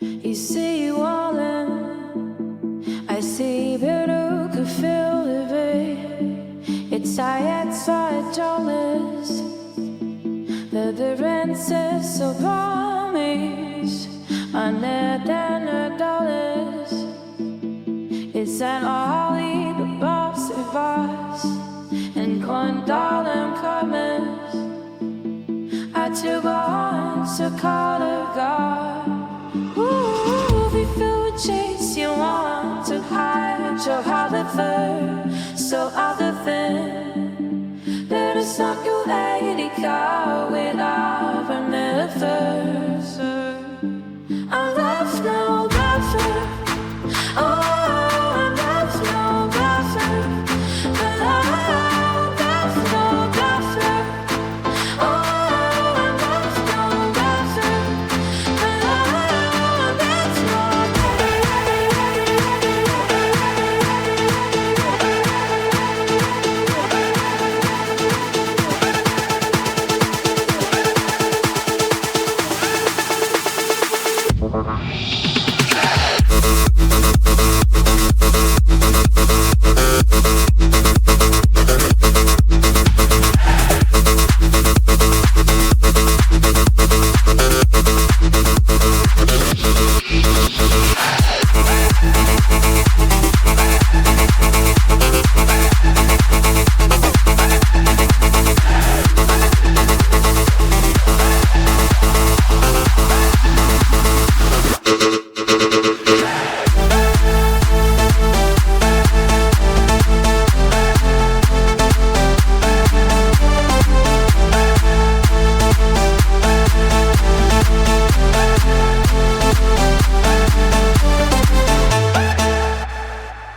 You see you all in. I see better could feel the way. It's outside dollars. The princess of armies. Under dollars. It's an all the boss of us. And condolent comments. I took on to call a God. Ooh, we feel a chase you want to hide your Hollywood. So other than that is not your lady car without a never. I love no buffer. Oh, I love no buffer. I love no buffer. Oh, I love no buffer. I love no buffer.